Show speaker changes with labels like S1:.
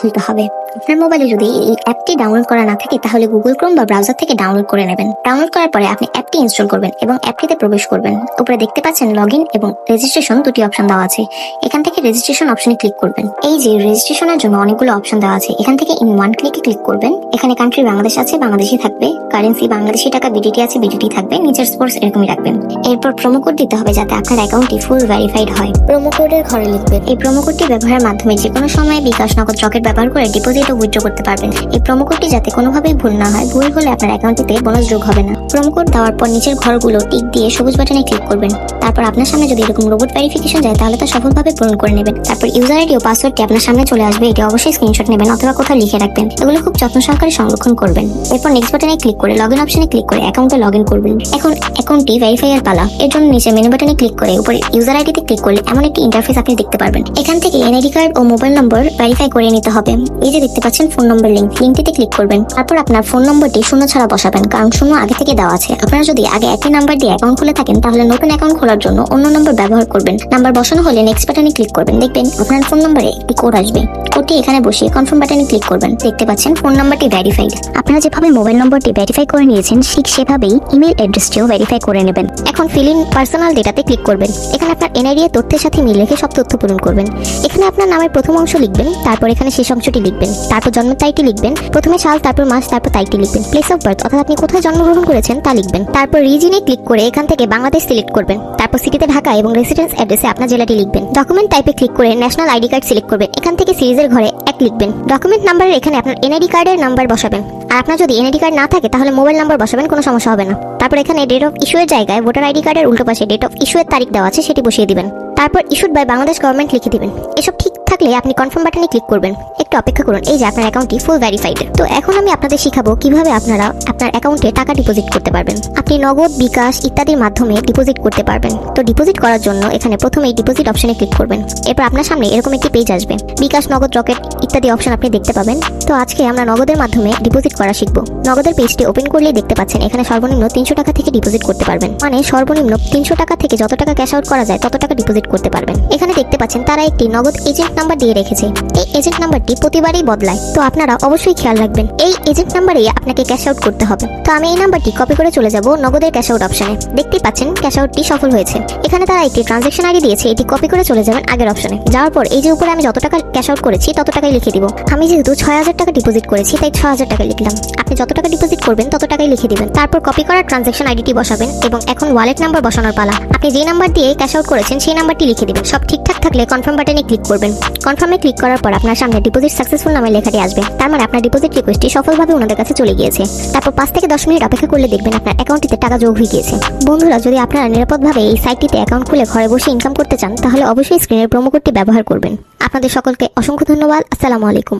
S1: খুলতে হবে। আপনার মোবাইলে যদি এই অ্যাপটি ডাউনলোড করা না থাকে তাহলে গুগল ক্রোম বা ব্রাউজার থেকে ডাউনলোড করে নেবেন। ডাউনলোড করার পরে আপনি অ্যাপটি ইনস্টল করবেন এবং অ্যাপটিতে প্রবেশ করবেন। উপরে দেখতে পাচ্ছেন লগইন এবং রেজিস্ট্রেশন দুটি অপশন দেওয়া আছে। এখান থেকে রেজিস্ট্রেশন অপশনে ক্লিক করবেন। এই যে রেজিস্ট্রেশনের জন্য অনেকগুলো অপশন দেওয়া আছে, এখান থেকে ইন ওয়ান ক্লিকে ক্লিক করবেন। এখানে কান্ট্রি বাংলাদেশ আছে, বাংলাদেশি থাকবে। কারেন্সি বাংলাদেশি টাকা, বিডিটি আছে, বিডিটি থাকবে। নিচের স্পোর্টস এরকমই রাখবেন। এরপর প্রোমো কোড দিতে হবে যাতে আপনার অ্যাকাউন্টটি ফুল ভেরিফাইড হয়। প্রোমো কোডের ঘরে লিখবেন। এই প্রোমো কোডটি ব্যবহারের মাধ্যমে যে কোনো সময় বিকাশ, নগদ, রকেট ব্যবহার করে ডিপোজিট ও উইথড্র করতে পারবেন। এই প্রোমো কোডটি যাতে কোনোভাবেই ভুল না হয়, ভুল হলে আপনার অ্যাকাউন্টটিতে বোনাস যোগ হবে না। প্রোমো কোড দেওয়ার পর নিচের ঘরগুলো টিক দিয়ে সবুজ বাটনে ক্লিক করবেন। তারপর আপনার সামনে যদি এরকম রোবট ভেরিফিকেশন যায় তাহলে তা সফলভাবে পূরণ করে নেবেন। তারপর ইউজার আইডি ও পাসওয়ার্ডটি আপনার সামনে চলে আসবে। এটি অবশ্যই স্ক্রিনশট নেবেন অথবা কোথাও লিখে রাখবেন। এগুলো খুব যত্ন সহকারে সংরক্ষণ করবেন। এরপর নেক্সট বাটনে ক্লিক করে লগইন অপশনে ক্লিক করে অ্যাকাউন্টে লগইন করবেন। এখন অ্যাকাউন্টটি ভেরিফাই এর পালা। এর জন্য নিচে মেনু বাটনে ক্লিক করে উপরে ইউজার আইডিতে ক্লিক করলে এমন একটি ইন্টারফেস আপনি দেখতে পারবেন। এখান থেকে এনআইডি কার্ড ও মোবাইল নম্বর ভেরিফাই করে নিতে হবে। এই যে দেখতে পাচ্ছেন ফোন নম্বর লিঙ্কটিতে ক্লিক করবেন। তারপর আপনার ফোন নম্বরটি শূন্য ছাড়া বসাবেন, কারণ শূন্য আগে থেকে দেওয়া আছে। আপনারা যদি আগে একই নাম্বার দিয়ে অ্যাকাউন্ট খুলে থাকেন তাহলে নতুন অ্যাকাউন্ট খোলার জন্য অন্য নম্বর ব্যবহার করবেন। নাম্বার বসানো হলে নেক্সট বাটনে ক্লিক করবেন। দেখবেন আপনার ফোন নম্বরে একটি কোড আসবে। কোডটি এখানে বসিয়ে কনফার্ম বাটনে ক্লিক করবেন। দেখতে পাচ্ছেন ফোন নম্বরটি ভেরিফাইড। আপনারা যেভাবে মোবাইল নম্বরটি ভেরিফাই করে নিয়েছেন ঠিক সেভাবেই ইমেল অ্যাড্রেসটিও ভেরিফাই করে নেবেন। এখন ফিল ইন পার্সোনাল ডেটাতে ক্লিক করবেন। এখানে আপনার এনআইডি এর তথ্যের সাথে মিল রেখে সব তথ্য পূরণ করবেন। এখানে আপনার নামের প্রথম অংশ লিখবেন, তারপর এখানে শেষ অংশটি লিখবেন। তারপর জন্ম তারিখটি লিখবেন। প্রথমে সাল, তারপর মাস, তারপর তারিখটি লিখবেন। প্লেস অফ বার্থ অর্থাৎ আপনি কোথায় জন্মগ্রহণ করেছেন তা লিখবেন। তারপর রিজিয়নে ক্লিক করে এখান থেকে বাংলাদেশ সিলেক্ট করবেন। তারপর সিটিতে ঢাকা এবং রেসিডেন্স অ্যাড্রেসে আপনার জেলাটি লিখবেন। ডকুমেন্ট টাইপে ক্লিক করে ন্যাশনাল আইডি কার্ড সিলেক্ট করবেন। এখান থেকে সিরিজের ঘরে 1 লিখবেন। ডকুমেন্ট নাম্বারের এখানে আপনার এনআইডি কার্ডের নাম্বার বসাবেন। আর আপনার যদি এনআইডি কার্ড না থাকে তাহলে মোবাইল নাম্বার বসাবেন, কোনো সমস্যা হবে না। তারপর এখানে ডেট অফ ইস্যু এর জায়গায় ভোটার আইডি কার্ডের উল্টো পাশে ডেট অফ ইস্যু এর তারিখ দেওয়া আছে সেটি বসিয়ে দিবেন। তারপর ইস্যুড বাই বাংলাদেশ গভর্নমেন্ট লিখে দিবেন। এসব ঠিক থাকলে আপনি কনফার্ম বাটনে ক্লিক করবেন। একটু অপেক্ষা করুন। এই যে আপনার অ্যাকাউন্টটি ফুল ভেরিফাইড। তো এখন আমি আপনাদের শিখাবো কিভাবে আপনারা আপনার অ্যাকাউন্টে টাকা ডিপোজিট করতে পারবেন। আপনি নগদ, বিকাশ ইত্যাদির মাধ্যমে ডিপোজিট করতে পারবেন। তো ডিপোজিট করার জন্য এখানে প্রথমেই ডিপোজিট অপশনে ক্লিক করবেন। এরপর আপনার সামনে এরকম একটি পেজ আসবে। বিকাশ, নগদ, রকেট ইত্যাদি অপশন আপনি দেখতে পাবেন। তো আজকে আমরা নগদের মাধ্যমে ডিপোজিট করা শিখবো। নগদের পেজটি ওপেন করলেই দেখতে পাচ্ছেন এখানে সর্বনিম্ন 300 টাকা থেকে ডিপোজিট করতে পারবেন। মানে সর্বনিম্ন 300 টাকা থেকে যত টাকা ক্যাশ আউট করা যায় তত টাকা ডিপোজিট করতে পারবেন। এখানে দেখতে পাচ্ছেন তারা একটি নগদ এজেন্ট নাম্বার দিয়ে রেখেছে। এই এজেন্ট নাম্বারটি প্রতিবারই বদলায়, তো আপনারা অবশ্যই খেয়াল রাখবেন। এই এজেন্ট নাম্বারেই আপনাকে ক্যাশ আউট করতে হবে। তো আমি এই নাম্বারটি কপি করে চলে যাব নগদের ক্যাশ আউট অপশনে। দেখতেই পাচ্ছেন ক্যাশ আউটটি সফল হয়েছে। এখানে তারা একটি ট্রানজাকশন আইডি দিয়েছে, এটি কপি করে চলে যাবেন আগের অপশনে। যাওয়ার পর এই যে উপরে আমি যত টাকা ক্যাশ আউট করেছি তত টাকাই লিখে দিব। আমি যেহেতু 6000 টাকা ডিপোজিট করেছি তাই 6000 টাকা লিখলাম। আপনি যত টাকা ডিপোজিট করবেন তত টাকাই লিখে দিবেন। তারপর কপি করা ট্রানজাকশন আইডিটি বসাবেন এবং এখন ওয়ালেট নাম্বার বসানোর পালা। আপনি যে নাম্বার দিয়ে ক্যাশ আউট করেছেন সেই নাম্বারটি লিখে দিবেন। সব ঠিকঠাক থাকলে কনফার্ম বাটনে ক্লিক করবেন। কনফার্মে ক্লিক করার পর আপনার সামনে ডিপোজিট সাকসেসফুল নামে লেখাটি আসবে। তার মানে আপনার ডিপোজিট রিকোয়েস্টটি সফলভাবে ওনাদের কাছে চলে গিয়েছে। তারপর 5 থেকে 10 মিনিট অপেক্ষা করলে দেখবেন আপনার অ্যাকাউন্টটিতে টাকা যোগ হয়ে গিয়েছে। বন্ধুরা, যদি আপনারা নিরাপদভাবে এই সাইটটিতে অ্যাকাউন্ট খুলে ঘরে বসে ইনকাম করতে চান তাহলে অবশ্যই স্ক্রিনের প্রোমো কোডটি ব্যবহার করবেন। আপনাদের সকলকে অসংখ্য ধন্যবাদ। আসসালামু আলাইকুম।